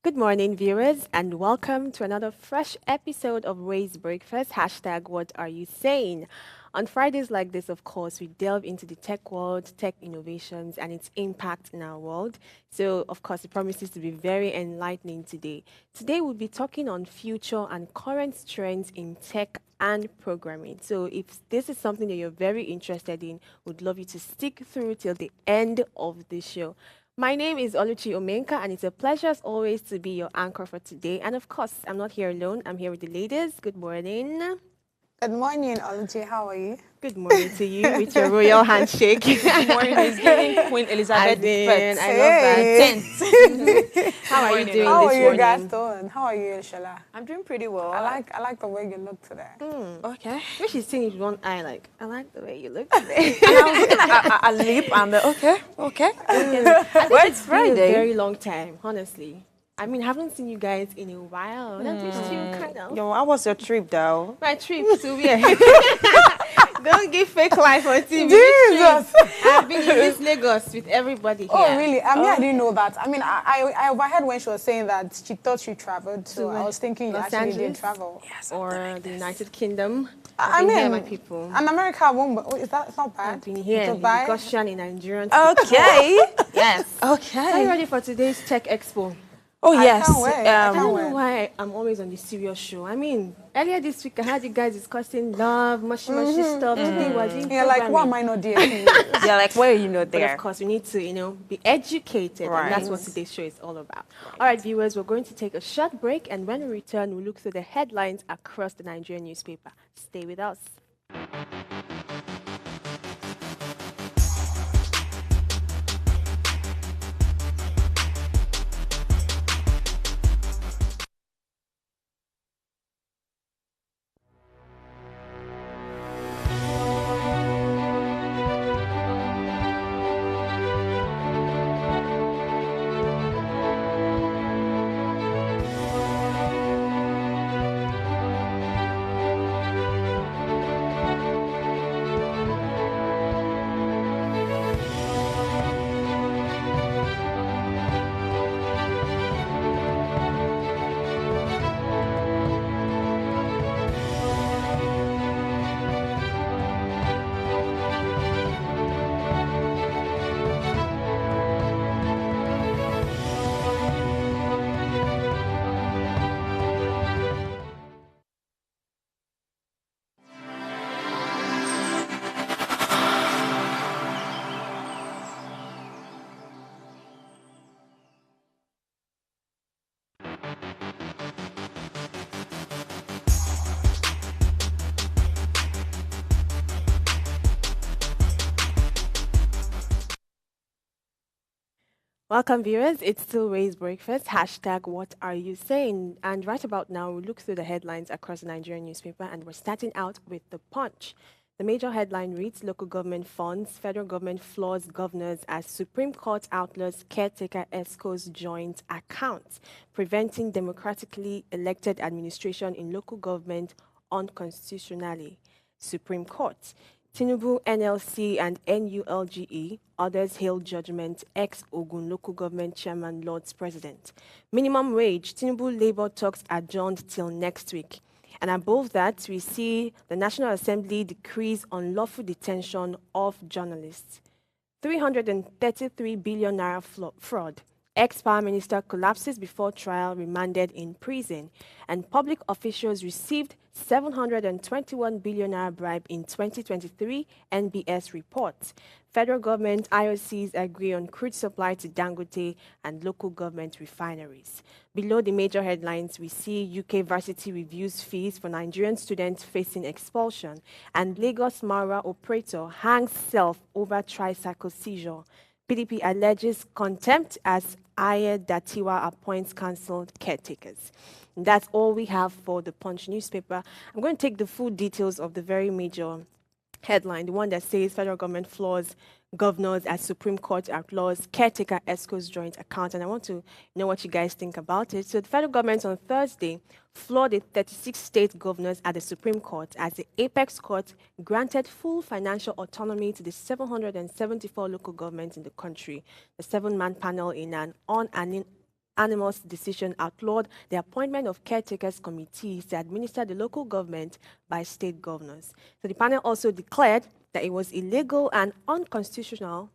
Good morning, viewers, and welcome to another fresh episode of Ray's Breakfast. Hashtag What Are You Saying? On Fridays like this, of course, we delve into the tech world, tech innovations, and its impact in our world. So, of course, it promises to be very enlightening today. Today, we'll be talking on future and current trends in tech and programming. So, if this is something that you're very interested in, would love you to stick through till the end of the show. My name is Oluchi Omenka, and it's a pleasure as always to be your anchor for today. And of course, I'm not here alone. I'm here with the ladies. Good morning. Good morning, Oluchi. How are you? Good morning to you with your royal handshake. Good morning. It's giving Queen Elizabeth Adin, first. I love that. Tenth. How are you morning, doing How this are you morning? guys doing? How are you, Shola? I'm doing pretty well. I like the way you look today. Okay. When she's saying with one eye, like, I like the way you look today. And I was looking at a lip and okay. Well, It's it's been a Friday. very long time, honestly. I mean, I haven't seen you guys in a while. That missed you, kind of. Yo, how was your trip though? My trip to where? Don't give fake life on TV. Jesus! I've been in this Lagos with everybody here. Oh, really? I didn't know that. I mean, I overheard when she was saying that she thought she traveled, so I was thinking you Los actually did Angeles? travel. Yes. Or the United Kingdom. I I've been here, mean, my people. and America won't, but is that it's not bad? I've been here in Dubai? Goshen in Nigerian. Okay. Yes. Are you Okay. ready for today's Tech Expo? Oh I yes. can't wait. I I can't don't wait. know why I'm always on the serious show. I mean, earlier this week I had you guys discussing love, mushy stuff. Today we're doing You're like, why am programming. I not there? You're like, why are you not But there? of course, we need to, be educated, and that's what Right. today's show is all about. All right, viewers, we're going to take a short break, and when we return, we'll look through the headlines across the Nigerian newspaper. Stay with us. Welcome, viewers. It's still Ray's Breakfast. Hashtag What Are You Saying? And right about now, we look through the headlines across the Nigerian newspaper, and we're starting out with The Punch. The major headline reads, Local government funds, federal government floors governors as Supreme Court outlaws caretaker ESCO's joint accounts, preventing democratically elected administration in local government unconstitutionally. Supreme Court. Tinubu, NLC, and NULGE, others hail judgment, ex-Ogun local government chairman, Lord's president. Minimum wage, Tinubu labor talks adjourned till next week. And above that, we see the National Assembly decrees unlawful detention of journalists. 333 billion naira fraud. Ex-power minister collapses before trial, remanded in prison. And public officials received 721 billion naira bribe in 2023 NBS reports. Federal government IOCs agree on crude supply to Dangote and local government refineries. Below the major headlines, we see UK varsity reviews fees for Nigerian students facing expulsion, and Lagos Mara operator hangs self over tricycle seizure. PDP alleges contempt as Aye Datiwa appoints council caretakers. And that's all we have for the Punch newspaper. I'm going to take the full details of the very major headline, the one that says federal government floors governors as Supreme Court outlaws caretaker ESCO's joint account. And I want to know what you guys think about it. So the federal government on Thursday floored the 36 state governors at the Supreme Court as the apex court granted full financial autonomy to the 774 local governments in the country. The seven-man panel in an Animal's decision outlawed the appointment of caretakers committees to administer the local government by state governors. So the panel also declared that it was illegal and unconstitutional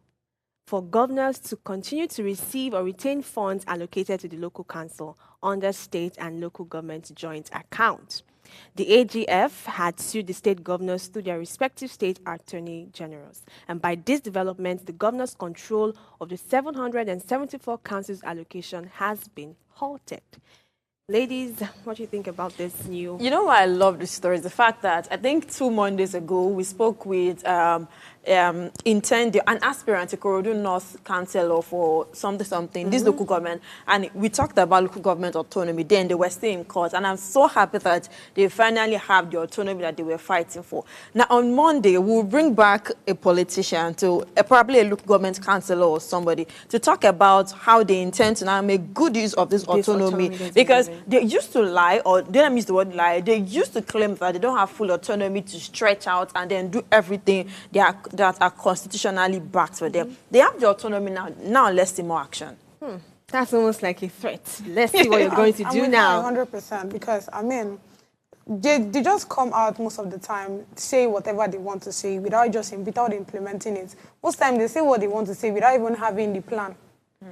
for governors to continue to receive or retain funds allocated to the local council under state and local government joint account. The AGF had sued the state governors through their respective state attorney generals. And by this development, the governor's control of the 774 councils allocation has been halted. Ladies, what do you think about this new? You know why I love this story is the fact that I think 2 Mondays ago we spoke with an aspirant to Korodu North Councillor for something, this local government, and we talked about local government autonomy. Then they were still in court, and I'm so happy that they finally have the autonomy that they were fighting for. Now on Monday we'll bring back a politician to probably a local government councillor or somebody to talk about how they intend to now make good use of this autonomy because they used to lie, or they don't use the word lie, they used to claim that they don't have full autonomy to stretch out and then do everything that are constitutionally backed for them. They have the autonomy now. Now let's see more action. That's almost like a threat. Let's see what you're going to do now. 100%, because, I mean, they just come out most of the time, say whatever they want to say without implementing it. Most time they say what they want to say without even having the plan.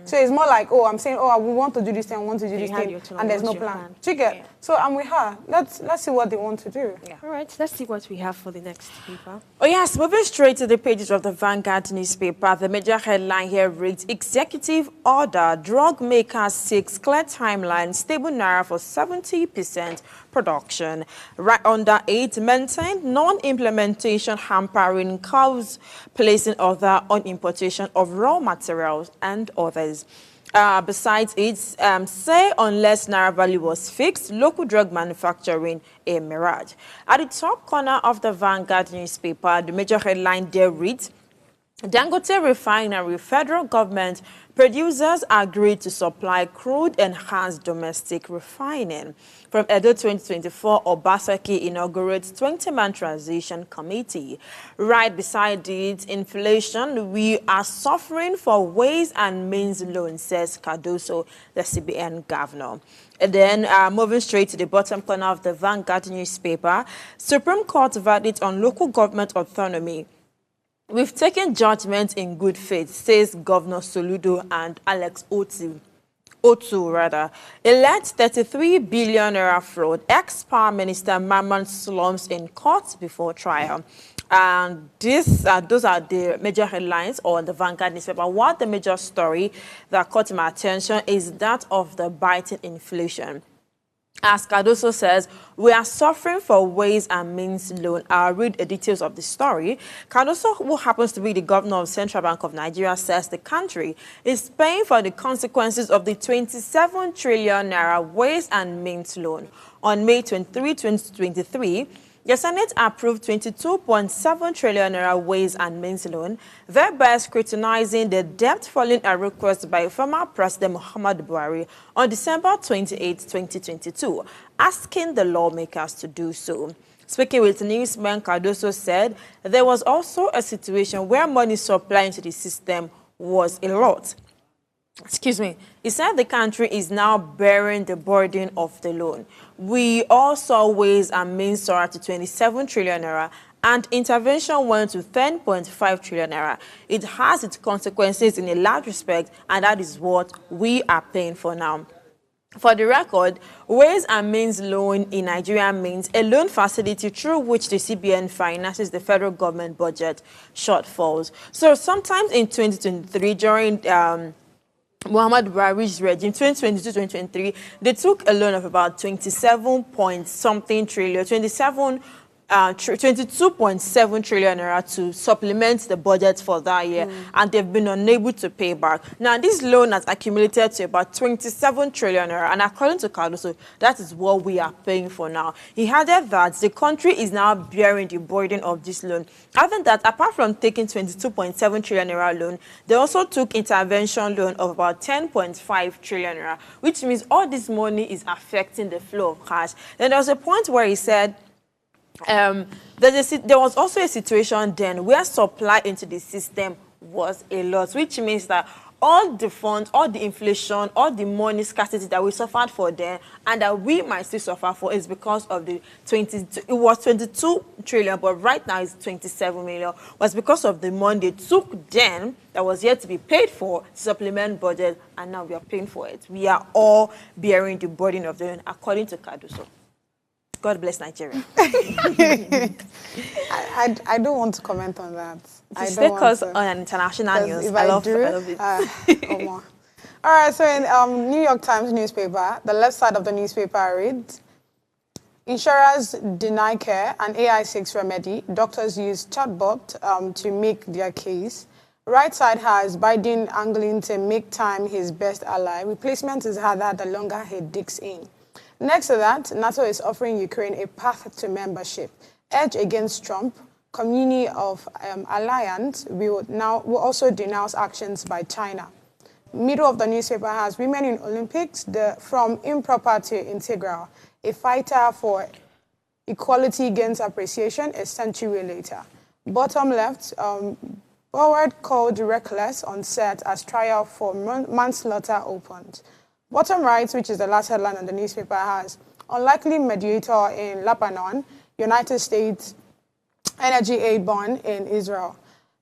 So it's more like, oh, I'm saying, oh, we want to do this thing, I want to do this thing, and there's no plan. Do you get? Yeah. So I'm with her. Let's see what they want to do. Yeah. All right, let's see what we have for the next paper. Oh yes, moving straight to the pages of the Vanguard newspaper, the major headline here reads, Executive Order, Drug Maker seeks clear timeline, stable naira for 70% production. Right under it, maintained non-implementation hampering cows, placing order on importation of raw materials and others. Besides it, say unless naira value was fixed, local drug manufacturing a mirage. At the top corner of the Vanguard newspaper, the major headline there reads, Dangote Refinery, federal government producers agreed to supply crude enhanced domestic refining. From Edo 2024, Obaseki inaugurates 20-man transition committee. Right beside it, inflation, we are suffering for ways and means loan, says Cardoso, the CBN governor. And then moving straight to the bottom corner of the Vanguard newspaper, Supreme Court verdict on local government autonomy. We've taken judgment in good faith, says Governor Soludo and Alex Otu. Elect 33 billion naira fraud. Ex-Power Minister Maman slumps in court before trial. And those are the major headlines on the Vanguard newspaper. What the major story that caught my attention is that of the biting inflation. As Cardoso says, we are suffering for ways and means loan. I'll read the details of the story. Cardoso, who happens to be the governor of Central Bank of Nigeria, says the country is paying for the consequences of the 27 trillion naira ways and means loan. On May 23, 2023, the Senate approved 22.7 trillion naira ways and means loan, thereby scrutinizing the debt following a request by former President Muhammadu Buhari on December 28, 2022, asking the lawmakers to do so. Speaking with newsman, Cardoso said there was also a situation where money supply into the system was a lot. He said the country is now bearing the burden of the loan. We all saw ways and means soar to 27 trillion naira, and intervention went to 10.5 trillion naira. It has its consequences in a large respect, and that is what we are paying for now. For the record, ways and means loan in Nigeria means a loan facility through which the CBN finances the federal government budget shortfalls. So sometimes in 2023, during Muhammad Buhari's regime, 2022-2023, they took a loan of about 27 point something trillion, 22.7 trillion naira to supplement the budget for that year, and they've been unable to pay back. Now, this loan has accumulated to about 27 trillion naira, and according to Cardoso, that is what we are paying for now. He added that the country is now bearing the burden of this loan. Adding that, apart from taking 22.7 trillion naira loan, they also took intervention loan of about 10.5 trillion naira, which means all this money is affecting the flow of cash. Then there was a point where he said, there was also a situation then where supply into the system was a lot, which means that all the funds, all the inflation, all the money scarcity that we suffered for them and that we might still suffer for is because of the it was 22 trillion, but right now it's 27 million, was because of the money they took then that was yet to be paid for to supplement budget, and now we are paying for it. We are all bearing the burden of them, according to Cardoso. God bless Nigeria. I don't want to comment on that. Just because on an international news, If I love do, it. Come on. All right, so in New York Times newspaper, the left side of the newspaper reads, insurers deny care and AI seeks remedy. Doctors use chatbot to make their case. Right side has Biden angling to make time his best ally. Replacement is harder the longer he digs in. Next to that, NATO is offering Ukraine a path to membership. Edge against Trump. Community of Alliance will also denounce actions by China. Middle of the newspaper has women in Olympics, from improper to integral. A fighter for equality gains appreciation a century later. Bottom left, Forward called reckless on set as trial for manslaughter opened. Bottom right, which is the last headline on the newspaper, has unlikely mediator in Lebanon, United States energy aid bond in Israel.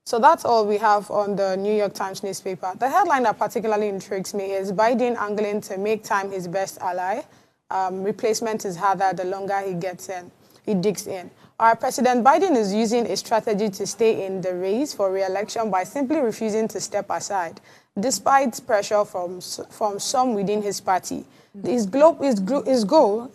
So that's all we have on the New York Times newspaper. The headline that particularly intrigues me is Biden angling to make time his best ally. Replacement is harder the longer he digs in. Our President Biden is using a strategy to stay in the race for re-election by simply refusing to step aside, despite pressure from some within his party. His goal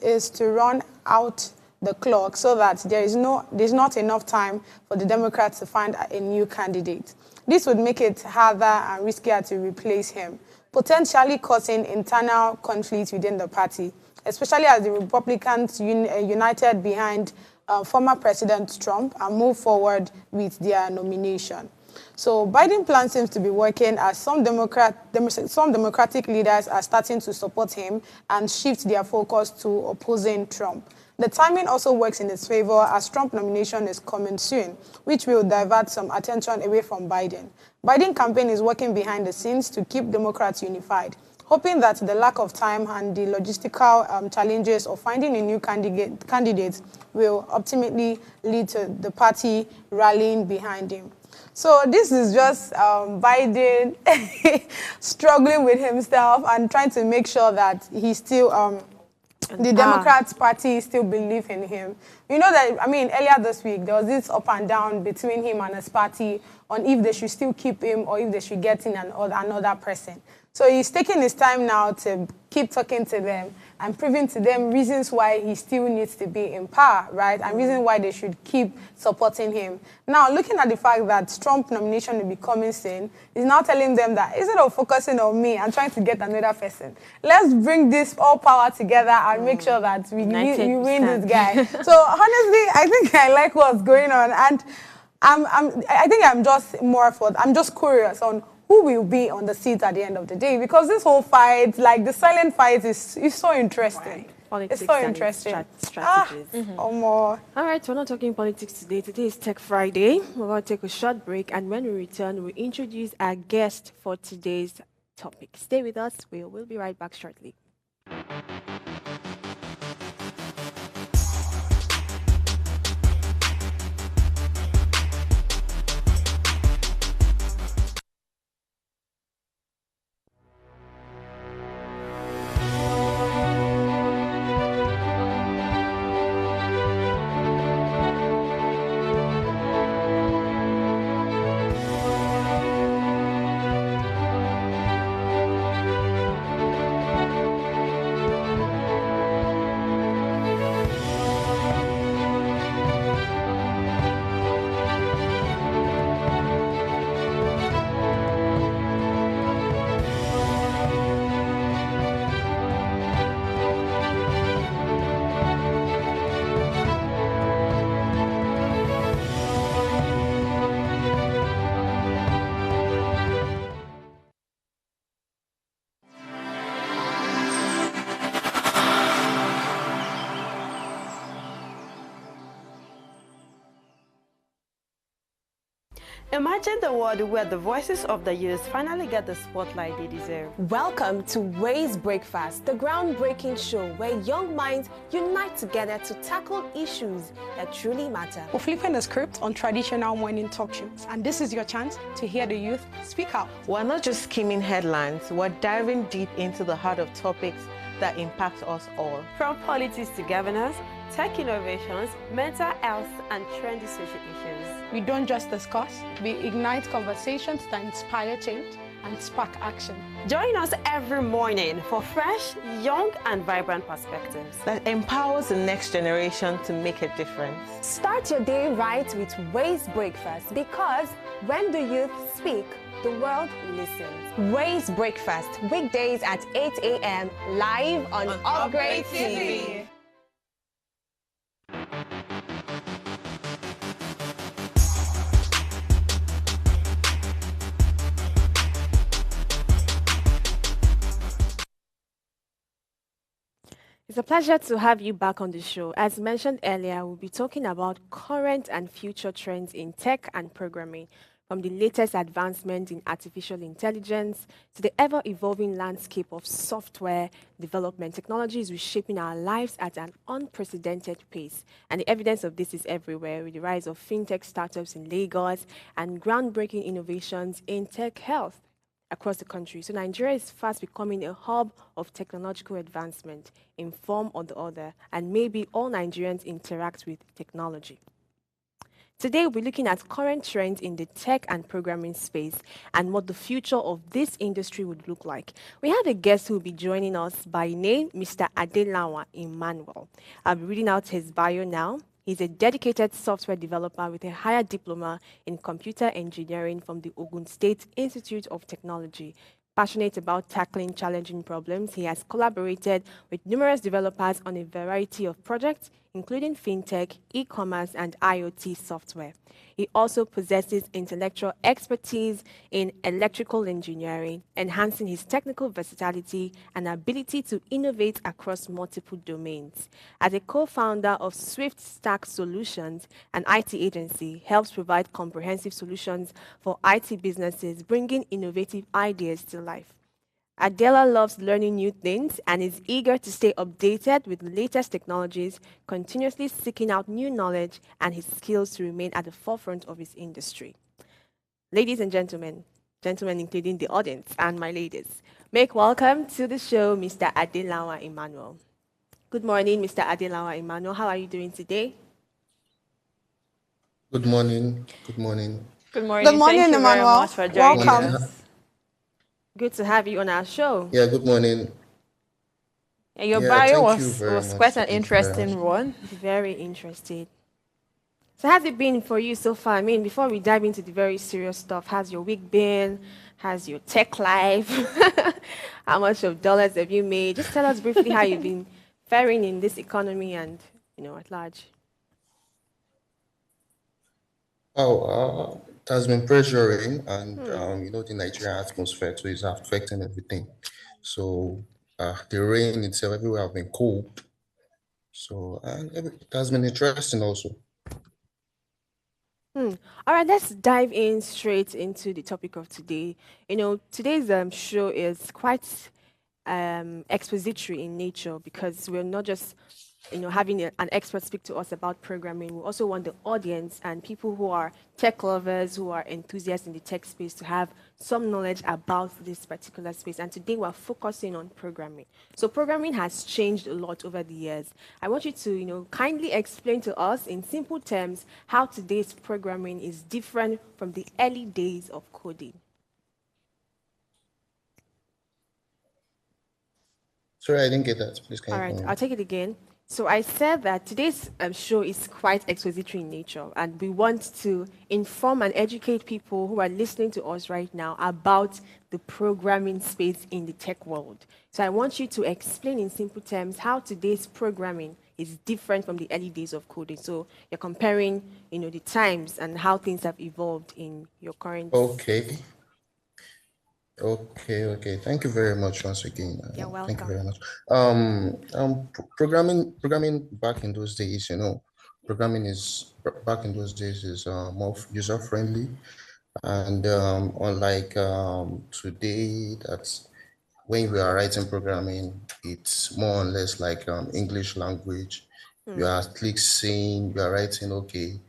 is to run out the clock so that there's not enough time for the Democrats to find a new candidate. This would make it harder and riskier to replace him, potentially causing internal conflict within the party, especially as the Republicans united behind former President Trump and move forward with their nomination. So Biden plan seems to be working as some Democratic leaders are starting to support him and shift their focus to opposing Trump. The timing also works in his favor as Trump nomination is coming soon, which will divert some attention away from Biden. Biden campaign is working behind the scenes to keep Democrats unified, hoping that the lack of time and the logistical challenges of finding a new candidate will ultimately lead to the party rallying behind him. So this is just Biden struggling with himself and trying to make sure that he still, the Democrats party still believe in him. You know that, I mean, earlier this week, there was this up and down between him and his party on if they should still keep him or if they should get in another person. So he's taking his time now to keep talking to them and proving to them reasons why he still needs to be in power, right? And reasons why they should keep supporting him. Now, looking at the fact that Trump nomination will be coming soon, he's now telling them that instead of focusing on me and trying to get another person, let's bring this all power together and make sure that we win this guy. So honestly, I think I like what's going on. And I think I'm just curious on who will be on the seat at the end of the day, because this whole fight, like the silent fight, is so interesting. Right. Politics it's so and interesting. Strategies. More. All right, we're not talking politics today. Today is Tech Friday. We're going to take a short break, and when we return, we'll introduce our guest for today's topic. Stay with us. We'll be right back shortly. Imagine the world where the voices of the youth finally get the spotlight they deserve. Welcome to Ways Breakfast, the groundbreaking show where young minds unite together to tackle issues that truly matter. We're flipping the script on traditional morning talk shows, and this is your chance to hear the youth speak out. We're not just skimming headlines, we're diving deep into the heart of topics that impact us all. From politics to governance, tech innovations, mental health, and trendy social issues. We don't just discuss, we ignite conversations that inspire change and spark action. Join us every morning for fresh, young, and vibrant perspectives that empowers the next generation to make a difference. Start your day right with Ways Breakfast, because when the youth speak, the world listens. Ways Breakfast, weekdays at 8 a.m. live on Upgrade TV. It's a pleasure to have you back on the show. As mentioned earlier, we'll be talking about current and future trends in tech and programming, from the latest advancements in artificial intelligence to the ever-evolving landscape of software development. Technology is reshaping our lives at an unprecedented pace, and the evidence of this is everywhere, with the rise of fintech startups in Lagos and groundbreaking innovations in tech health across the country. So Nigeria is fast becoming a hub of technological advancement in form or the other, and maybe all Nigerians interact with technology. Today, we're looking at current trends in the tech and programming space and what the future of this industry would look like. We have a guest who will be joining us by name, Mr. Adelanwa Emmanuel. I'll be reading out his bio now. He's a dedicated software developer with a higher diploma in computer engineering from the Ogun State Institute of Technology. Passionate about tackling challenging problems, he has collaborated with numerous developers on a variety of projects, including fintech, e-commerce, and IoT software. He also possesses intellectual expertise in electrical engineering, enhancing his technical versatility and ability to innovate across multiple domains. As a co-founder of Swift Stack Solutions, an IT agency, helps provide comprehensive solutions for IT businesses, bringing innovative ideas to life. Adela loves learning new things and is eager to stay updated with the latest technologies, continuously seeking out new knowledge and his skills to remain at the forefront of his industry. Ladies and gentlemen, including the audience and my ladies, make welcome to the show Mr. Adelanwa Emmanuel. Good morning, Mr. Adelanwa Emmanuel. How are you doing today? Good morning. Good morning. Good morning. Good morning, Thank you Emmanuel. very much for joining Welcome. us. Good to have you on our show. Yeah, good morning. Yeah, your Yeah, bio thank you was very much. quite an Thank you very interesting much. one. Very interested. So how's it been for you so far? I mean, before we dive into the very serious stuff, how's your week been? How's your tech life? How much of dollars have you made? Just tell us briefly how you've been faring in this economy and, at large. Oh, it has been pressuring, and the Nigerian atmosphere too is affecting everything. So the rain itself everywhere have been cold. So it has been interesting also. All right, let's dive in straight into the topic of today. Today's show is quite expository in nature, because we're not just having an expert speak to us about programming. We also want the audience and people who are tech lovers, who are enthusiasts in the tech space, to have some knowledge about this particular space. And today we're focusing on programming. So programming has changed a lot over the years. I want you to, kindly explain to us in simple terms how today's programming is different from the early days of coding. Sorry, I didn't get that. Please can All you right, come I'll take it again. So I said that today's show is quite expository in nature, and we want to inform and educate people who are listening to us right now about the programming space in the tech world. So I want you to explain in simple terms how today's programming is different from the early days of coding. So you're comparing, the times and how things have evolved in your current. Okay. Okay. Thank you very much once again. You're Thank you welcome. very much. Programming back in those days, programming is back in those days is more user friendly, And unlike today, that's when we are writing programming, it's more or less like English language. You are at least saying, you are writing, okay,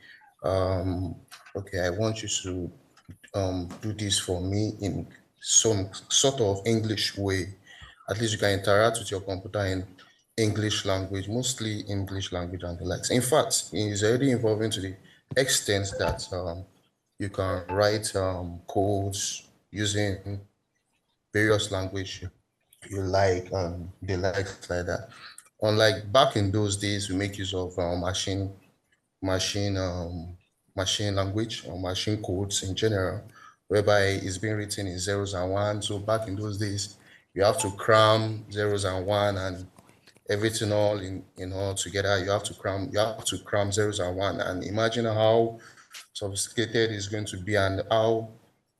um, okay, I want you to do this for me in some sort of English way. At least you can interact with your computer in English language, mostly English language and the likes. In fact, it's already evolving to the extent that you can write codes using various language you like the likes like that. Unlike back in those days, we make use of machine machine language or machine codes in general, whereby it's being written in zeros and ones. So back in those days, you have to cram zeros and one and everything all in all together. You have to cram zeros and one. And imagine how sophisticated it's going to be and how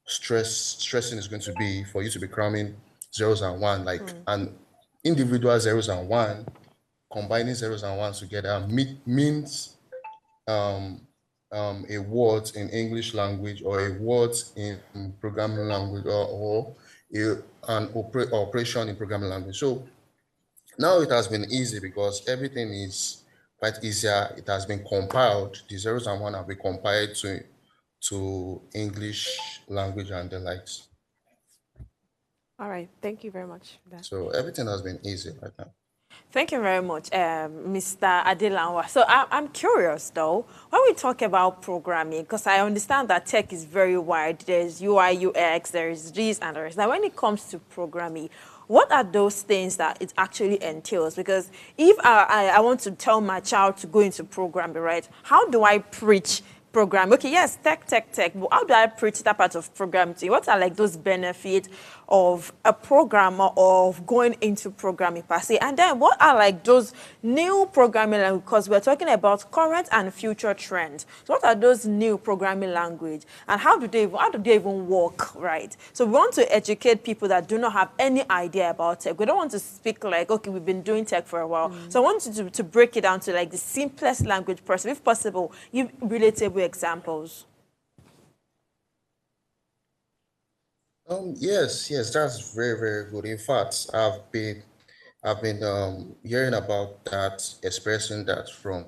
stressing is going to be for you to be cramming zeros and one, like an individual zeros and one, combining zeros and ones together means um, a word in English language or a word in programming language or an operation in programming language. So now it has been easy because everything is quite easier. It has been compiled. The zeros and one have been compiled to English language and the likes. All right. Thank you very much for that. So everything has been easy right now. Thank you very much, Mr. Adelanwa. So I'm curious, though, when we talk about programming, because I understand that tech is very wide. There's UI, UX, there's this and there is that. When it comes to programming, what are those things that it actually entails? Because if I want to tell my child to go into programming, right, how do I preach program? Okay, yes, tech, but how do I preach that part of programming to you? What are like those benefits of a programmer of going into programming per se? And then what are like those new programming language? Because we're talking about current and future trends. So what are those new programming language and how do they even work, right? So we want to educate people that do not have any idea about tech. We don't want to speak like, okay, we've been doing tech for a while. So I want you to break it down to like the simplest language person, if possible, give relatable examples. Yes, that's very, very good. In fact, I've been hearing about that, expressing that from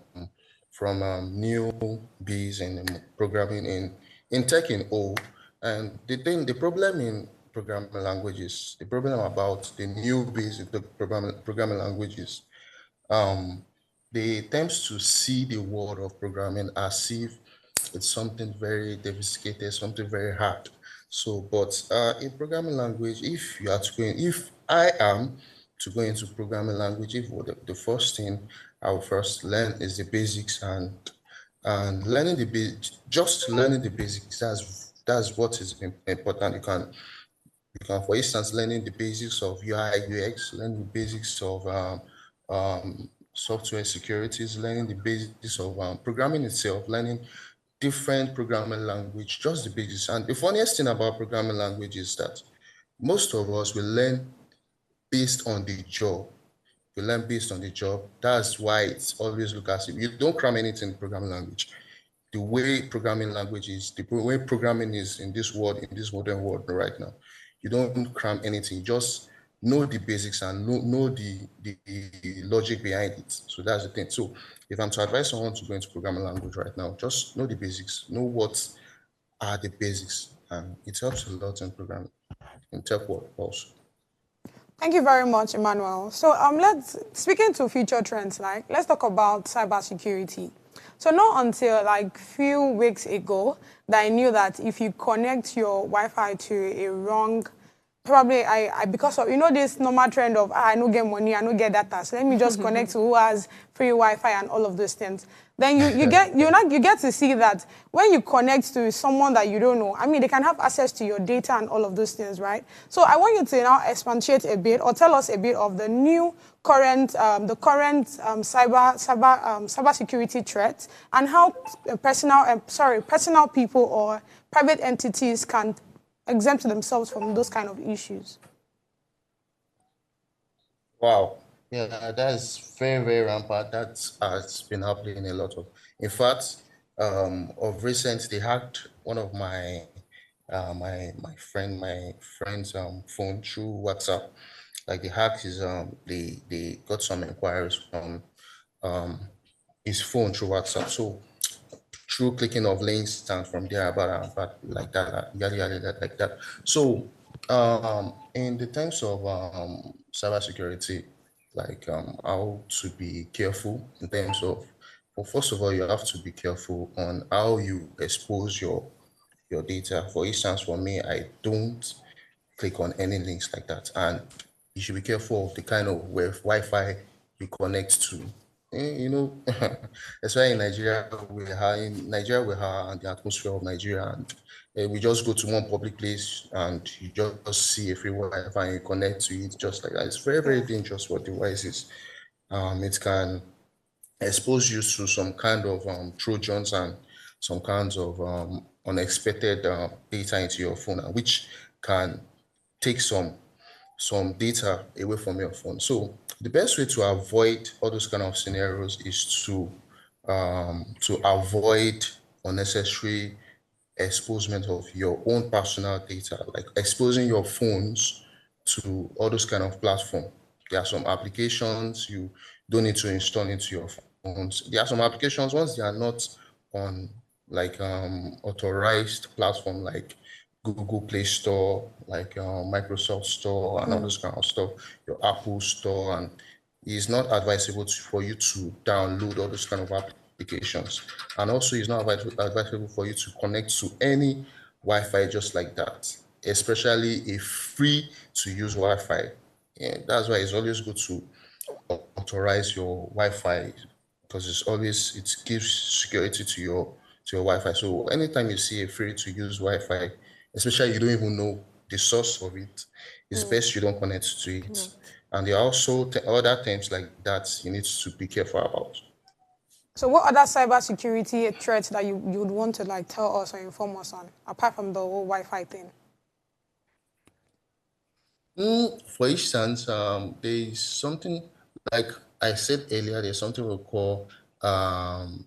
newbies in programming in tech in all. And the problem in programming languages, the problem about the newbies in the programming languages, um, they tend to see the world of programming as if it's something very sophisticated, something very hard. So, but in programming language, if I am to go into programming language, if the first thing I will first learn is the basics and learning just learning the basics. That's what is important. For instance, learning the basics of UI, UX, learning the basics of software securities, learning the basics of programming itself, learning different programming language, just the basics. And the funniest thing about programming language is that most of us will learn based on the job. We learn based on the job. That's why it's always look as if you don't cram anything in programming language. The way programming language is, the way programming is in this world, in this modern world right now, you don't cram anything. Just know the basics and know the logic behind it. So that's the thing. So if I'm to advise someone to go into programming language right now, just know the basics, know what are the basics, and it helps a lot in programming, in tech world also. Thank you very much, Emmanuel. So speaking to future trends, like let's talk about cybersecurity. So not until like few weeks ago that I knew that if you connect your Wi-Fi to a wrong, probably I because of this normal trend of I no get money, I no get data, so let me just connect to who has free Wi-Fi and all of those things. Then you get to see that when you connect to someone that you don't know, I mean they can have access to your data and all of those things, right? So I want you to now expatiate a bit or tell us a bit of the current cybersecurity threats and how personal people or private entities can exempt themselves from those kind of issues. Wow. Yeah, that's very, very rampant. That has been happening a lot of. In fact, of recent, they hacked one of my my friend's phone through WhatsApp. Like they hacked his they got some inquiries from um his phone through WhatsApp. So through clicking of links and from there about like that, yada yada yada, like that. So in the terms of cybersecurity, like how to be careful in terms of, well, first of all, you have to be careful on how you expose your data. For instance, for me, I don't click on any links like that. And you should be careful of the kind of Wi-Fi you connect to. You know, that's why in Nigeria we have the atmosphere of Nigeria, and we just go to one public place and you just see a free Wi-Fi and you connect to it just like that. It's very, very Yeah. dangerous for devices. It can expose you to some kind of trojans and some kinds of unexpected data into your phone, which can take some data away from your phone. So the best way to avoid all those kind of scenarios is to avoid unnecessary exposement of your own personal data, like exposing your phones to all those kind of platform. There are some applications you don't need to install into your phones. There are some applications, once they are not on like authorized platform like Google Play Store, like Microsoft Store and all those kind of stuff, your Apple Store, and it's not advisable for you to download all those kind of applications. And also, it's not advisable for you to connect to any Wi-Fi just like that, especially a free to use Wi-Fi. Yeah, that's why it's always good to authorize your Wi-Fi, because it gives security to your Wi-Fi. So anytime you see a free to use Wi-Fi, especially you don't even know the source of it, it's best you don't connect to it. Connect. And there are also other things like that you need to be careful about. So what other cybersecurity threats that you would want to like tell us or inform us on, apart from the whole Wi-Fi thing? For instance, there is something like I said earlier. There's something um,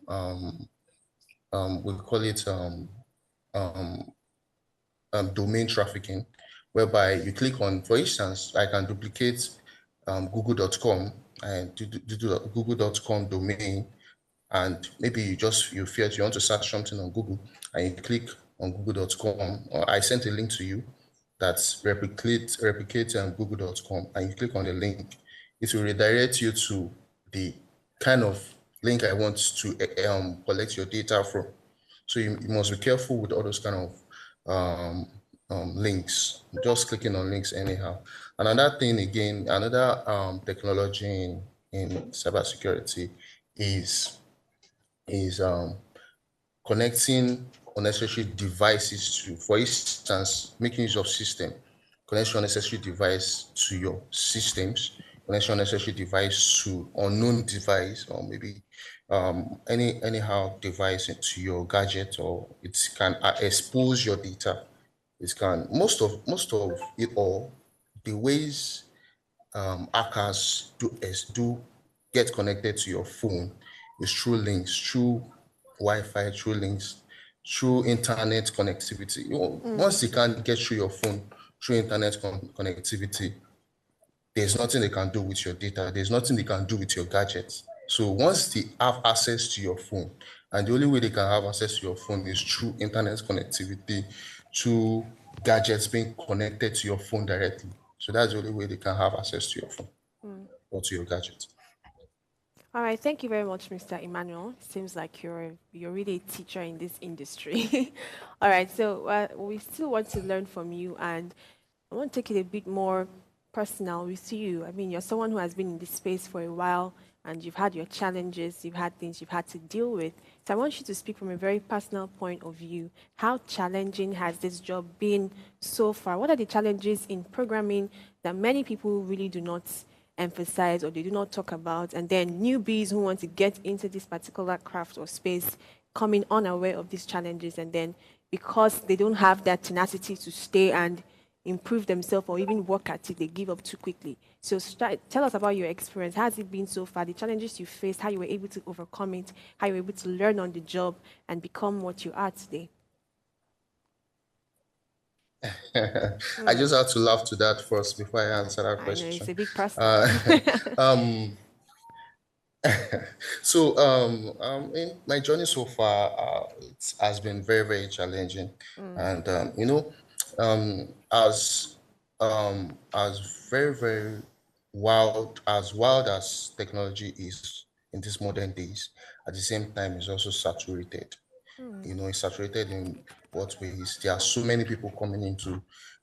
um, we call it um, domain trafficking, whereby you click on, for instance, I can duplicate google.com and do google.com domain, and maybe you feel you want to search something on Google and you click on google.com, or I sent a link to you that's replicate google.com, and you click on the link, it will redirect you to the kind of link I want to collect your data from. So you must be careful with all those kind of um, links, just clicking on links anyhow. Another thing again, another technology in cybersecurity is is connecting unnecessary devices to, for instance, making use of system, connect your unnecessary device to your systems, connect your unnecessary device to unknown device, or maybe anyhow device into your gadget, or it can expose your data. It can, most of it all, the ways hackers do get connected to your phone is through links, through Wi-Fi, through links, through internet connectivity. Once they can't get through your phone through internet connectivity, there's nothing they can do with your data. There's nothing they can do with your gadgets. So once they have access to your phone, and the only way they can have access to your phone is through internet connectivity, through gadgets being connected to your phone directly. So that's the only way they can have access to your phone or to your gadget. All right, thank you very much, Mr. Emmanuel. Seems like you're really a teacher in this industry. All right, so we still want to learn from you, and I want to take it a bit more personal with you. I mean, you're someone who has been in this space for a while, and you've had your challenges, you've had things you've had to deal with. So I want you to speak from a very personal point of view. How challenging has this job been so far? What are the challenges in programming that many people really do not emphasize or they do not talk about, and then newbies who want to get into this particular craft or space coming unaware of these challenges, and then because they don't have that tenacity to stay and improve themselves or even work at it, they give up too quickly. So tell us about your experience. How has it been so far? The challenges you faced, how you were able to overcome it, how you were able to learn on the job and become what you are today. I just have to laugh to that first before I answer that I know it's question. a big person. Um, so in my journey so far, it has been very, very challenging, and as very, very wild as technology is in these modern days, at the same time, it's also saturated. It's saturated in what ways? There are so many people coming into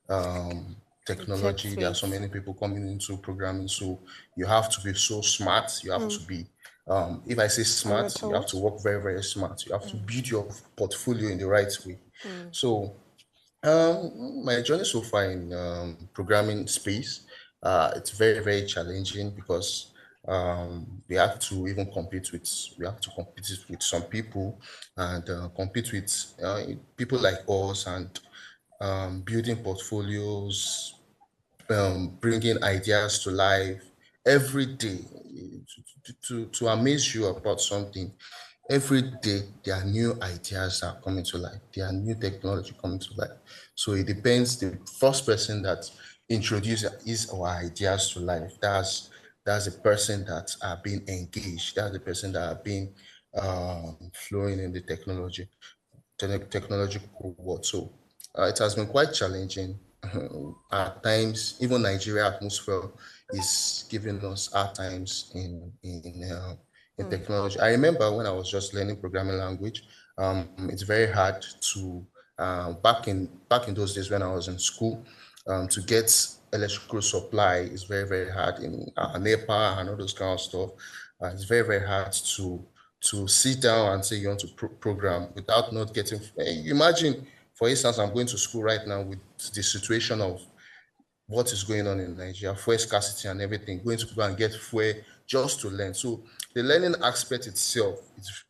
um, The tech technology. There are so space. many people coming into programming. So you have to be so smart. You have to be, if I say On your smart, you have to toes. work very, very smart. You have to build your portfolio in the right way. So my journey so far in programming space, it's very, very challenging because we have to compete with some people and compete with people like us and building portfolios, bringing ideas to life every day to amaze you about something. Every day, there are new ideas that are coming to life. There are new technology coming to life. So it depends. The first person that introduces our ideas to life, that's the person that are being engaged. That's the person that are being flowing in the technological world. So it has been quite challenging. At times, even Nigeria atmosphere is giving us hard times in technology. I remember when I was just learning programming language, it's very hard to back in those days when I was in school, to get electrical supply is very, very hard in NEPA and all those kind of stuff. It's very, very hard to sit down and say you want to program without not getting. Imagine, for instance, I'm going to school right now with the situation of what is going on in Nigeria, fuel scarcity and everything, going to go and get fuel just to learn. So the learning aspect itself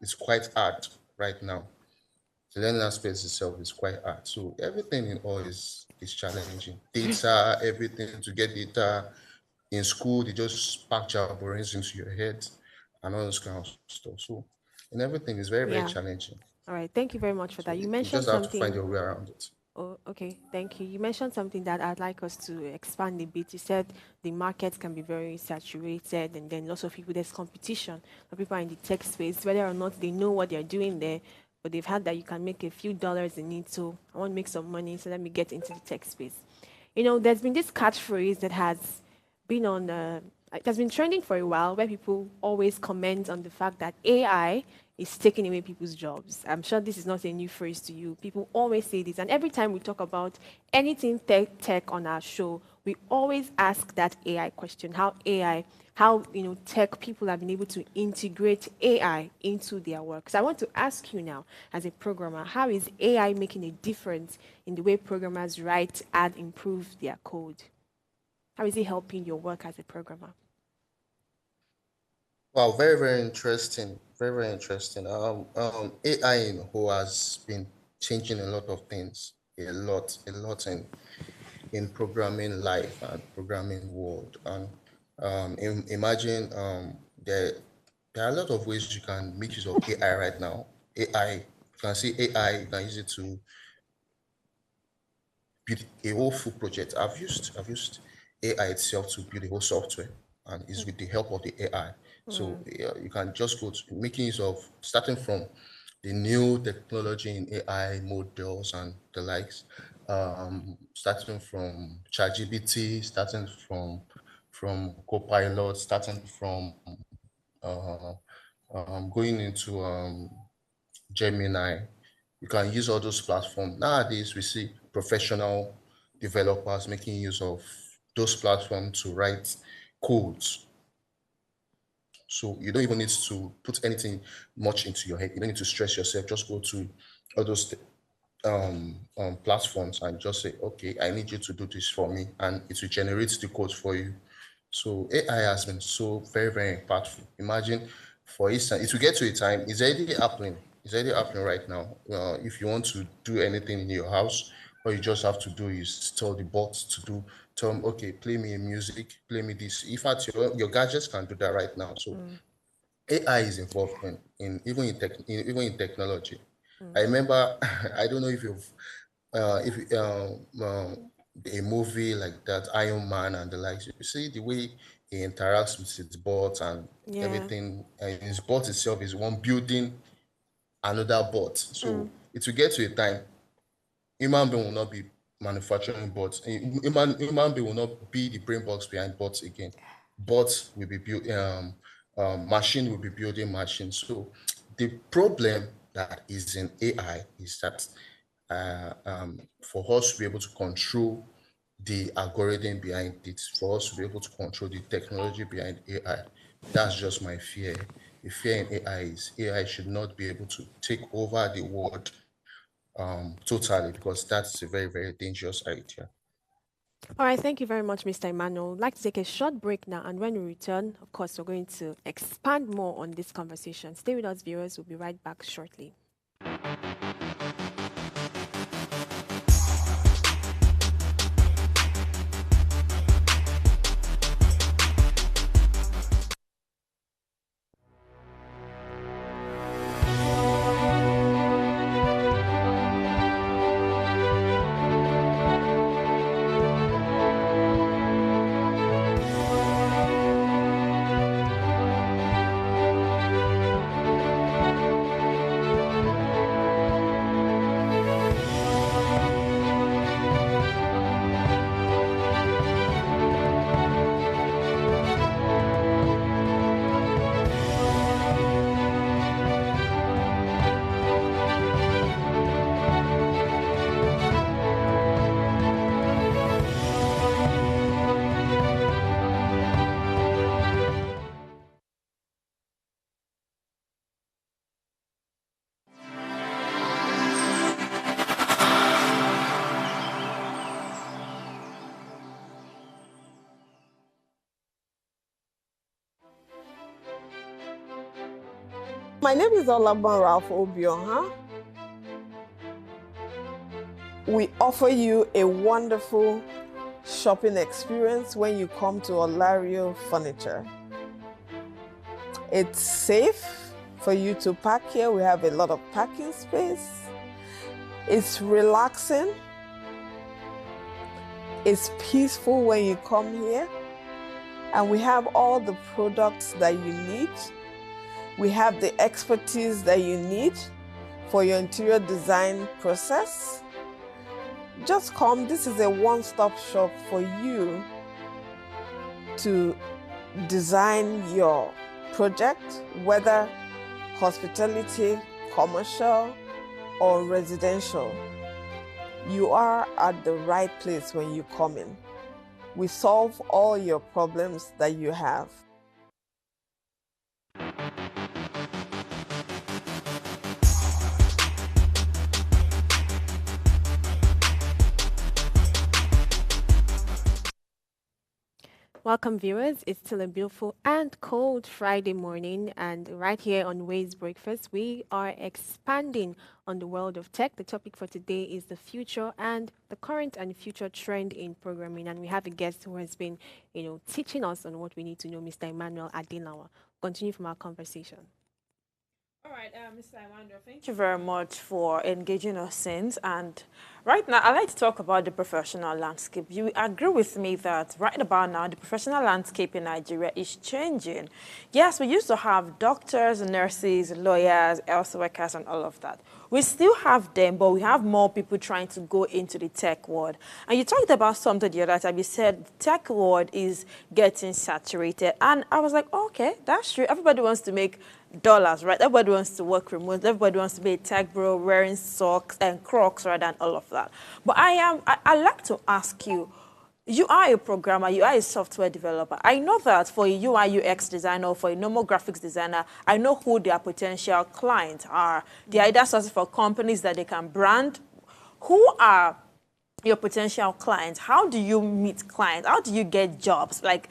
is quite hard right now. The learning aspect itself is quite hard. So everything in all is challenging. Data, everything to get data in school, they just pack jargons into your head and all those kind of stuff. So and everything is very, very Yeah. challenging. All right. Thank you very much for So that. You you mentioned just have to find something. your way around it. Oh, okay. Thank you. You mentioned something that I'd like us to expand a bit. You said the market can be very saturated, and then lots of people, there's competition. For people are in the tech space, whether or not they know what they're doing there, but they've heard that you can make a few dollars in it. So I want to make some money, so let me get into the tech space. There's been this catchphrase that has been on, it has been trending for a while, where people always comment on the fact that AI is taking away people's jobs. I'm sure this is not a new phrase to you. People always say this, and every time we talk about anything tech on our show, we always ask that AI question: how tech people have been able to integrate AI into their work. So I want to ask you now, as a programmer, how is AI making a difference in the way programmers write and improve their code? How is it helping your work as a programmer? Wow, very, very interesting. Very, very interesting. AI in who has been changing a lot of things, a lot in programming life and programming world. And imagine there are a lot of ways you can make use of AI right now. AI, you can see AI, you can use it to build a whole full project. I've used AI itself to build a whole software, and it's with the help of the AI. So yeah, you can just go to making use of starting from the new technology in AI models and the likes, starting from ChatGPT, starting from Copilot, starting from uh, going into Gemini. You can use all those platforms. Nowadays, we see professional developers making use of those platforms to write codes. So you don't even need to put anything much into your head. You don't need to stress yourself. Just go to all those platforms and just say, okay, I need you to do this for me, and it will generate the code for you. So AI has been so very, very impactful. Imagine, for instance, it will get to a time, it's already happening. It's already happening right now. If you want to do anything in your house, all you just have to do is tell the bot to tell them, okay, play me music, play me this. In fact, your gadgets can do that right now. So AI is involved in even even in technology. I remember, I don't know if a movie like that, Iron Man and the likes, you see the way he interacts with his bot and Yeah. everything, and his bot itself is one building another bot. So it will get to a time human being will not be manufacturing bots. Human being will not be the brain box behind bots again. Bots will be built. Machine will be building machines. So the problem that is in AI is that for us to be able to control the algorithm behind it, for us to be able to control the technology behind AI, that's just my fear. The fear in AI is AI should not be able to take over the world totally, because that's a very, very dangerous idea. All right, thank you very much, Mr. Emmanuel. I'd like to take a short break now, and when we return, of course, we're going to expand more on this conversation. Stay with us, viewers. We'll be right back shortly. My name is Olaban Ralph Obioha. We offer you a wonderful shopping experience when you come to Olario Furniture. It's safe for you to park here. We have a lot of parking space. It's relaxing. It's peaceful when you come here. And we have all the products that you need. We have the expertise that you need for your interior design process. Just come. This is a one-stop shop for you to design your project, whether hospitality, commercial, or residential. You are at the right place when you come in. We solve all your problems that you have. Welcome, viewers. It's still a beautiful and cold Friday morning, and right here on Ways Breakfast, we are expanding on the world of tech. The topic for today is the future and the current and future trend in programming, and we have a guest who has been, teaching us on what we need to know, Mr. Emmanuel Adelanwa. Continue from our conversation. All right, Mr. Emmanuel, thank you very much for engaging us since. And right now, I'd like to talk about the professional landscape. You agree with me that right about now, the professional landscape in Nigeria is changing. Yes, we used to have doctors, nurses, lawyers, health workers, and all of that. We still have them, but we have more people trying to go into the tech world. And you talked about something the other time. You said the tech world is getting saturated. And I was like, okay, that's true. Everybody wants to make dollars, right? Everybody wants to work remote. Everybody wants to be a tech bro wearing socks and Crocs, right, and all of that. But I like to ask you, you are a programmer, you are a software developer. I know that for a UI UX designer or for a normal graphics designer, I know who their potential clients are. They are either sources for companies that they can brand. Who are your potential clients? How do you meet clients? How do you get jobs? Like,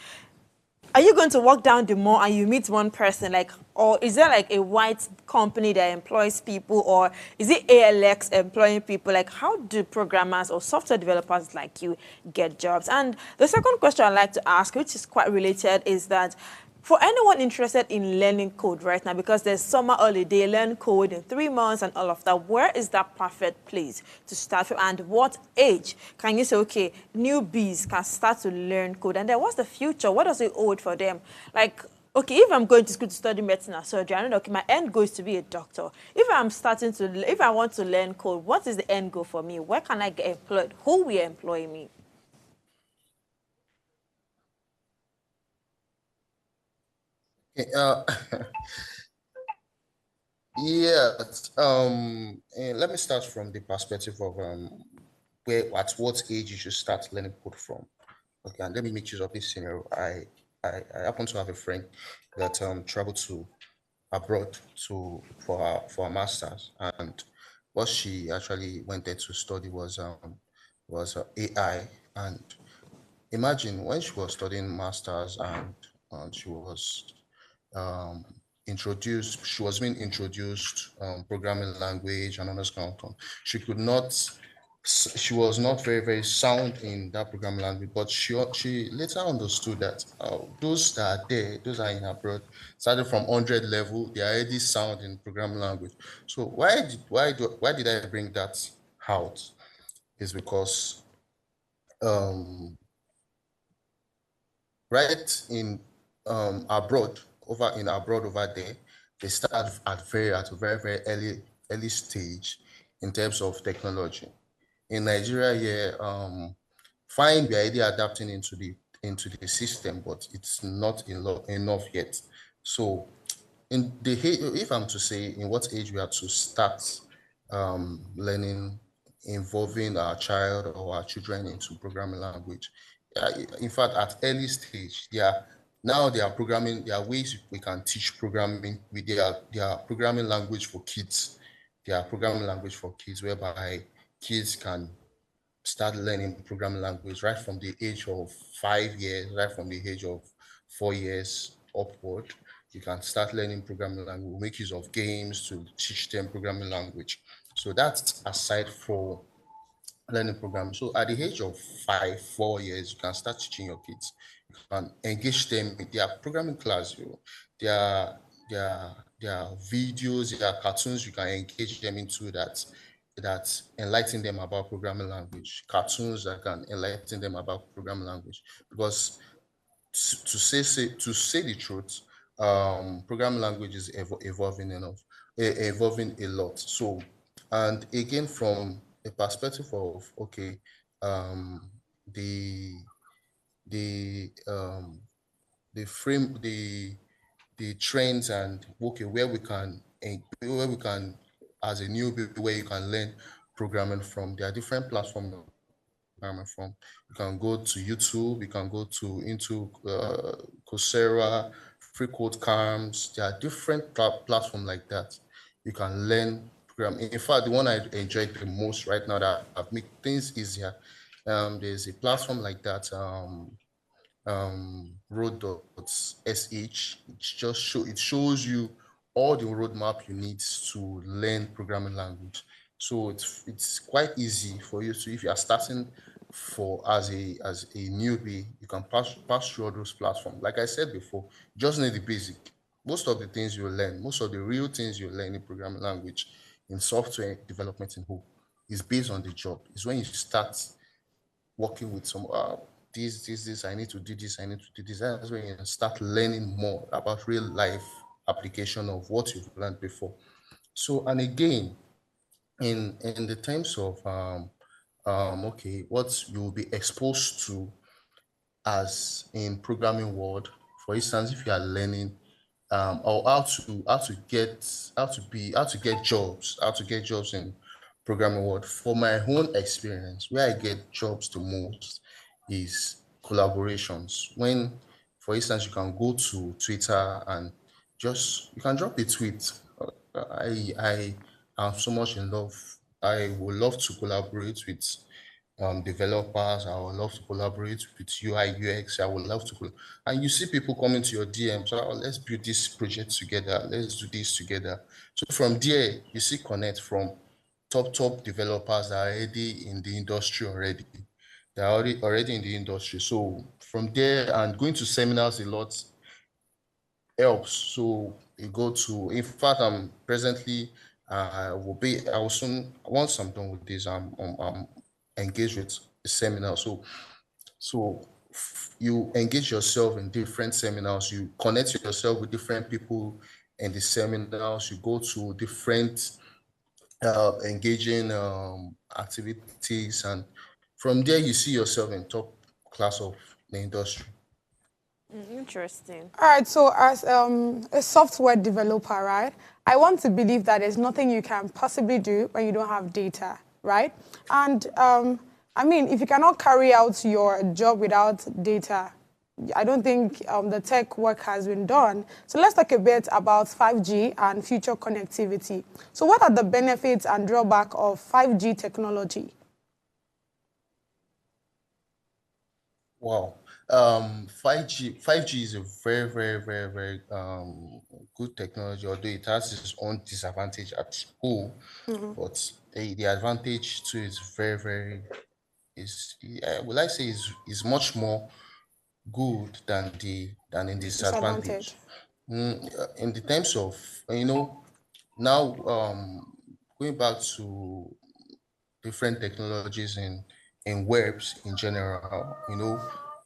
are you going to walk down the mall and you meet one person, like, or is there like a white company that employs people, or is it ALX employing people? Like, how do programmers or software developers like you get jobs? And the second question I'd like to ask, which is quite related, is that For anyone interested in learning code right now, because there's summer holiday, learn code in 3 months and all of that, where is that perfect place to start from? And what age can you say, okay, newbies can start to learn code? And then what's the future? What does it hold for them? Like, okay, if I'm going to school to study medicine or surgery, I know, okay, my end goal is to be a doctor. If I want to learn code, what is the end goal for me? Where can I get employed? Who will employ me? Okay, yeah, and let me start from the perspective of where at what age you should start learning code from. Okay, and let me make use of this scenario. I happen to have a friend that traveled to abroad for her masters, and what she actually went there to study was AI. And imagine when she was studying masters and she was um, she was being introduced programming language and all this kind of thing. She could not, she was not very, very sound in that programming language, but she later understood that those that are there, those are in abroad, started from 100 level, they are already sound in programming language. So why did I bring that out? Is because um, right in abroad over there, they start at a very, very early stage in terms of technology. In Nigeria here, fine, we're already adapting into the system, but it's not enough yet. So if I'm to say in what age we have to start learning, involving our child or our children into programming language. In fact, at early stage, now they are programming. There are ways we can teach programming with their programming language for kids. Their programming language for kids, whereby kids can start learning programming language right from the age of 5 years, right from the age of 4 years upward. You can start learning programming language. We make use of games to teach them programming language. So that's aside for learning programming. So at the age of 4 years, you can start teaching your kids. You can engage them in their programming class. Their their videos, their cartoons. You can engage them into that enlighten them about programming language. Cartoons that can enlighten them about programming language. Because to say the truth, programming language is evolving a lot. So, and again, from a perspective of okay, um, the the um, the frame the trends and okay where we can as a newbie where you can learn programming from. There are different platforms programming from. You can go to YouTube, you can go to into Coursera, Free Code Camps. There are different platforms like that. You can learn programming. In fact, the one I enjoyed the most right now that I've made things easier. There's a platform like that. Road.sh. It shows you all the roadmap you need to learn programming language. So it's quite easy for you to, if you are starting for as a newbie, you can pass through all those platforms. Like I said before, you just need the basic. Most of the things you learn, most of the real things you learn in programming language, in software development in whole, is based on the job. It's when you start working with some this, I need to do this, I need to do this. That's when you start learning more about real life application of what you've learned before. So, and again, in the terms of okay, what you'll be exposed to as in programming world. For instance, if you are learning or how to get jobs in programming world. For my own experience, where I get jobs the most is collaborations. When, for instance, you can go to Twitter and just you can drop a tweet. I am so much in love. I would love to collaborate with developers. I would love to collaborate with UI UX. I would love to, and you see people coming to your DMs. Oh, let's build this project together. Let's do this together. So from there, you see connect from top developers that are already in the industry already. They're already in the industry. So from there and going to seminars a lot, helps. So you go to, in fact, I'm presently, I will soon, once I'm done with this, I'm engaged with a seminar. So you engage yourself in different seminars, you connect yourself with different people in the seminars, you go to different engaging activities, and from there you see yourself in top class of the industry. Interesting. All right, so as a software developer, right, I want to believe that there's nothing you can possibly do when you don't have data, right? And I mean, if you cannot carry out your job without data, I don't think the tech work has been done. So let's talk a bit about 5G and future connectivity. So what are the benefits and drawback of 5G technology? Wow. 5G is a very, very, very, very good technology, although it has its own disadvantage at school, but the advantage too is very, very, is, will I say, is much more good than in Disadvantage. disadvantage. In the terms of, now, going back to different technologies in webs in general.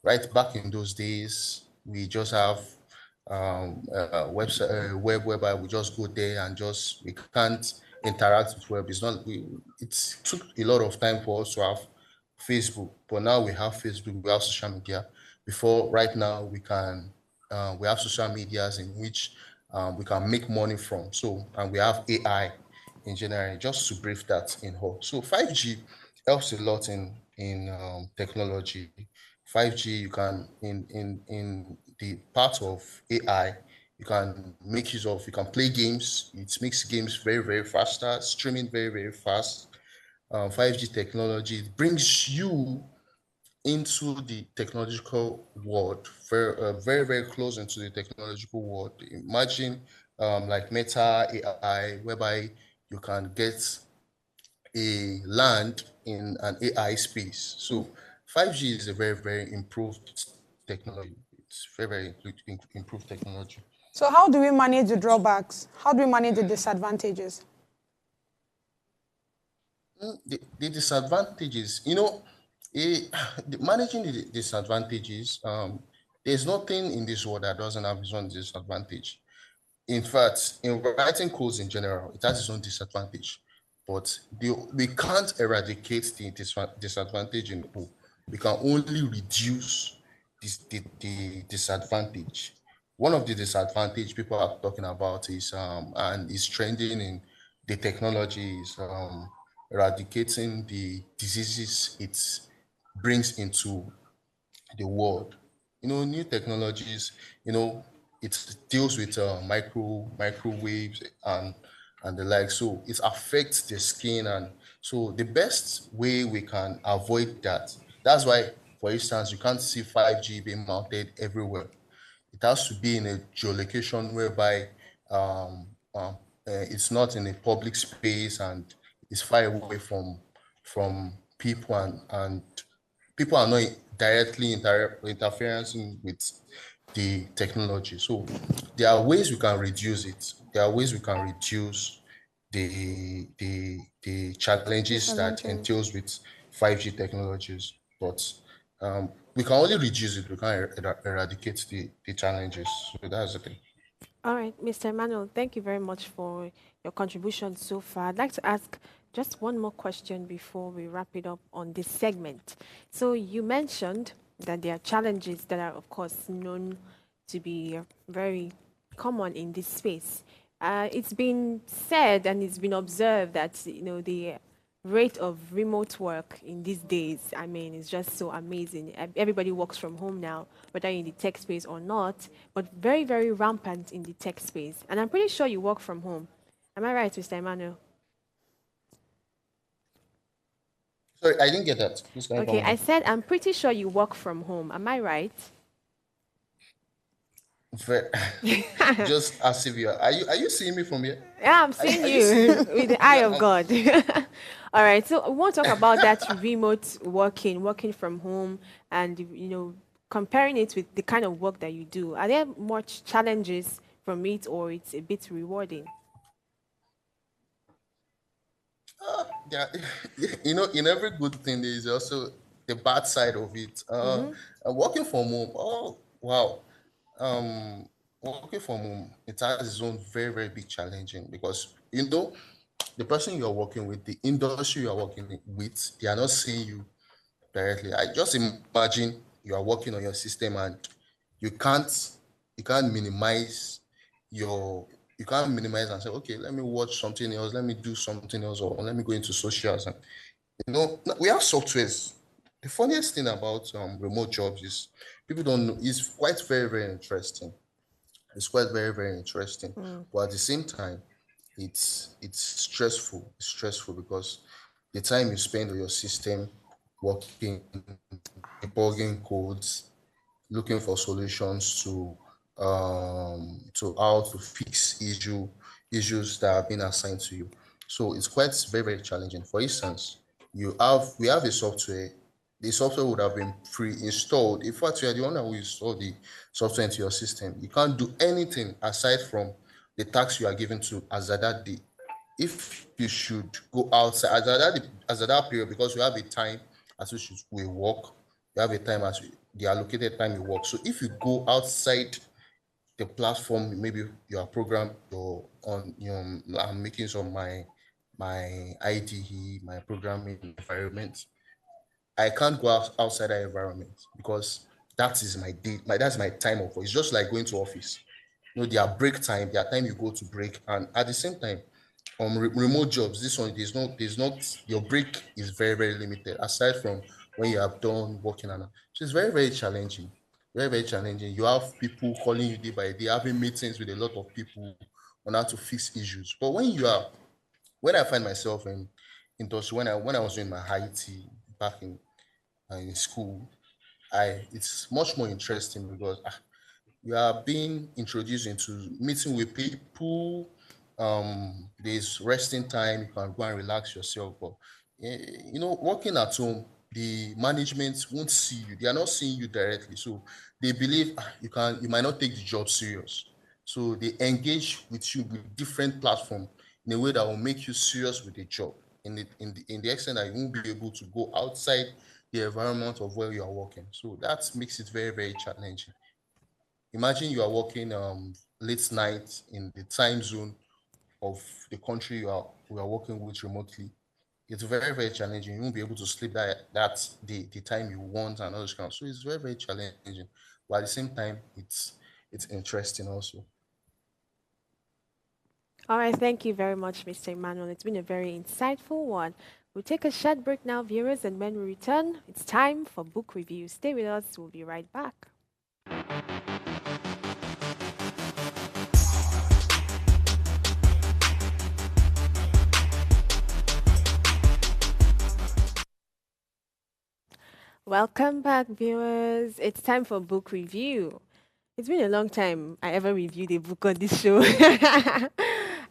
Right back in those days, we just have a website, web whereby we just go there and just we can't interact with web. It's not. It took a lot of time for us to have Facebook, but now we have Facebook, we have social media. Before right now, we have social medias in which we can make money from. So, and we have AI in general, just to brief that in whole. So 5G helps a lot in technology. 5G, you can in the part of AI, you can make use of, you can play games. It makes games very, very faster, streaming very, very fast. 5G technology, it brings you into the technological world, very, very close into the technological world. Imagine like Meta AI, whereby you can get a land in an AI space. So 5G is a very, very improved technology. It's very, very improved technology. So how do we manage the drawbacks? How do we manage the disadvantages? The disadvantages, eh, managing the disadvantages, there's nothing in this world that doesn't have its own disadvantage. In fact, in writing codes in general, it has its own disadvantage, but we can't eradicate the disadvantage in whole. We can only reduce the disadvantage. One of the disadvantage people are talking about is and is trending in the technology is eradicating the diseases it brings into the world. New technologies, it deals with microwaves and the like. So it affects the skin, and so the best way we can avoid that. That's why, for instance, you can't see 5G being mounted everywhere. It has to be in a geolocation whereby um, um, it's not in a public space and it's far away from people, and people are not directly interfering with the technology. So there are ways we can reduce it. There are ways we can reduce the challenges that Disadvantage. entails with 5G technologies. But we can only reduce it. We can't eradicate the challenges. So that's the thing. All right, Mr. Emmanuel, thank you very much for your contribution so far. I'd like to ask just one more question before we wrap it up on this segment. So you mentioned that there are challenges that are, of course, known to be very common in this space. It's been said and it's been observed that the rate of remote work in these days, I mean, is just so amazing. Everybody works from home now, whether in the tech space or not, but very, very rampant in the tech space. And I'm pretty sure you work from home. Am I right, Mr. Emmanuel? Sorry, I didn't get that. Please can you come Okay, I again? said I'm pretty sure you work from home. Am I right? Ve- Just as if are you seeing me from here? Yeah, I'm Are, seeing are you seeing you me? with the eye Yeah, of God. All right, so we want to talk about that remote working from home, and comparing it with the kind of work that you do, are there much challenges from it, or it's a bit rewarding? Yeah, in every good thing, there is also the bad side of it. Working from home, oh, wow. Um, Working from home, it has its own very, very big challenging because, the person you're working with, the industry you're working with, they are not seeing you directly. I just imagine you are working on your system and you can't you can't minimize your you can't minimize and say, okay, let me watch something else, let me do something else, or let me go into socials. And we have softwares. The funniest thing about remote jobs is people don't know. It's quite very, very interesting. It's quite very, very interesting. But at the same time, it's stressful. It's stressful because the time you spend on your system working, debugging codes, looking for solutions to how to fix issues that have been assigned to you. So it's quite very, very challenging. For instance, we have a software. The software would have been pre-installed. In fact, you are the one who installed the software into your system. You can't do anything aside from the tasks you are given to as at that day. If you should go outside as at that period, because we have a time as which we work, we have a time as the allocated time you work. So if you go outside the platform, maybe your program, you're on, I'm making some my IDE, my programming environment. I can't go outside that environment because that is my day, that's my time of work. It's just like going to office. Their break time, their time you go to break, and at the same time, remote jobs, this one, there's not your break is very, very limited aside from when you have done working on it. So it's very, very challenging. Very, very challenging. You have people calling you day by day, having meetings with a lot of people on how to fix issues. But when I find myself in industry, when I was doing my IT back in school, I it's much more interesting because you are being introduced into meeting with people. There's resting time, you can go and relax yourself. But working at home, the management won't see you. They are not seeing you directly. So they believe you might not take the job serious. So they engage with you with different platform in a way that will make you serious with the job. In the extent that you won't be able to go outside the environment of where you are working. So that makes it very, very challenging. Imagine you are working late night in the time zone of the country you are working with remotely. It's very, very challenging. You won't be able to sleep that the time you want and all those kind of. So it's very, very challenging. But at the same time, it's interesting also. All right, thank you very much, Mr. Emmanuel. It's been a very insightful one. We'll take a short break now, viewers, and when we return, it's time for book review. Stay with us, we'll be right back. Welcome back, viewers. It's time for book review. It's been a long time I ever reviewed a book on this show.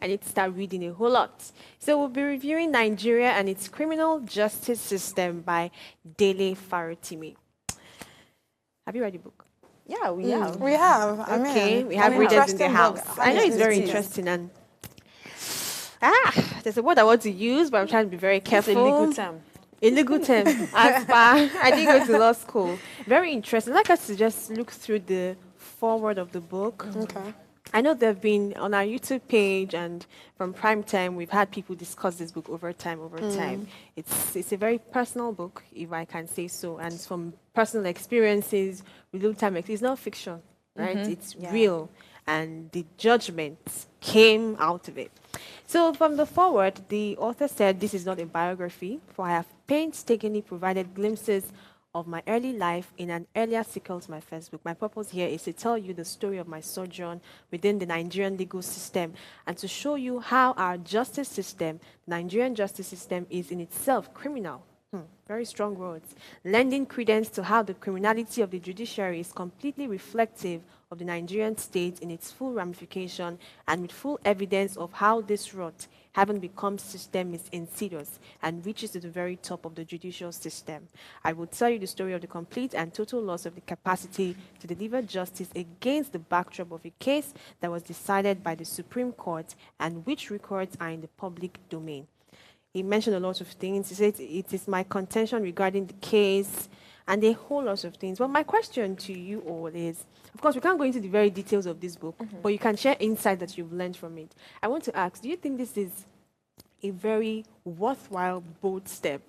I need to start reading a whole lot. So we'll be reviewing Nigeria and its Criminal Justice System by Dele Farotimi. Have you read the book? Yeah, we have. We have. Okay, we have an readers in the interesting house. book. I know it's very It is. interesting, and there's a word I want to use, but I'm trying to be very It's careful. a legal term. A legal term. As per, I didn't go to law school. Very interesting. I'd like us to just look through the forward of the book. Okay. I know there have been on our YouTube page and from Prime Time, we've had people discuss this book over time. It's a very personal book, if I can say so, and it's from personal experiences, real time. It's not fiction, right? It's real, and the judgment came out of it. So from the forward, the author said, "This is not a biography, for I have painstakingly provided glimpses of my early life in an earlier sequel to my first book. My purpose here is to tell you the story of my sojourn within the Nigerian legal system and to show you how our justice system, the Nigerian justice system, is in itself criminal. Very strong words. Lending credence to how the criminality of the judiciary is completely reflective of the Nigerian state in its full ramification and with full evidence of how this rot, having become system, is insidious and reaches to the very top of the judicial system. I will tell you the story of the complete and total loss of the capacity to deliver justice against the backdrop of a case that was decided by the Supreme Court and which records are in the public domain. He mentioned a lot of things. He said it is my contention regarding the case and a whole lot of things. But my question to you all is, of course, we can't go into the very details of this book, but you can share insight that you've learned from it. I want to ask, do you think this is a very worthwhile, bold step,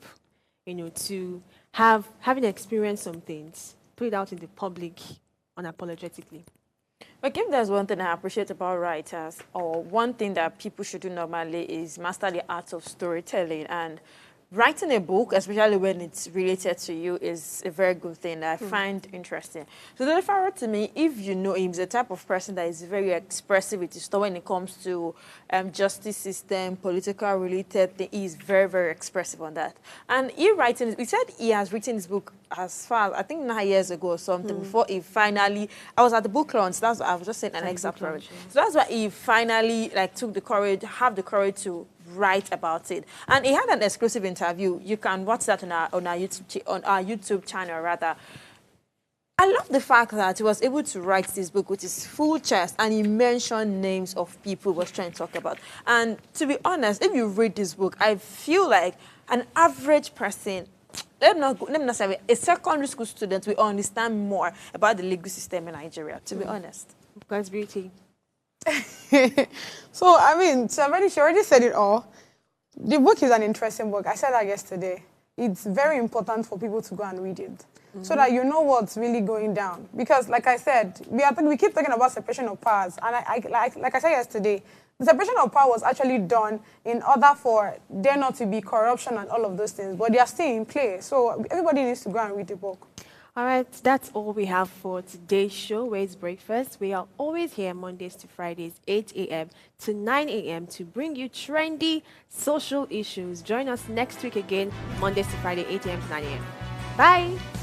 to having experienced some things, put it out in the public unapologetically? But if there's one thing I appreciate about writers, or one thing that people should do normally, is master the art of storytelling. And writing a book, especially when it's related to you, is a very good thing that I find interesting. So the referrer to me, if you know him, is the type of person that is very expressive with his story when it comes to justice system, political related thing. He is very, very expressive on that. And he said he has written his book as far as, I think 9 years ago or something, before he finally, I was at the book launch, that's what I was just saying an excerpt from it. So that's why he finally took the courage, have the courage to write about it. And he had an exclusive interview. You can watch that on our YouTube channel rather. I love the fact that he was able to write this book with his full chest, and he mentioned names of people he was trying to talk about. And to be honest, if you read this book, I feel like an average person, let me not say a secondary school student, will understand more about the legal system in Nigeria, to be honest. God's beauty. So, I mean, she already said it all. The book is an interesting book. I said that yesterday. It's very important for people to go and read it so that you know what's really going down. Because, like I said, we keep talking about separation of powers. And like I said yesterday, the separation of power was actually done in order for there not to be corruption and all of those things. But they are still in play. So everybody needs to go and read the book. All right, that's all we have for today's show, Where's Breakfast? We are always here Mondays to Fridays, 8 a.m. to 9 a.m. to bring you trendy social issues. Join us next week again, Mondays to Friday, 8 a.m. to 9 a.m. Bye!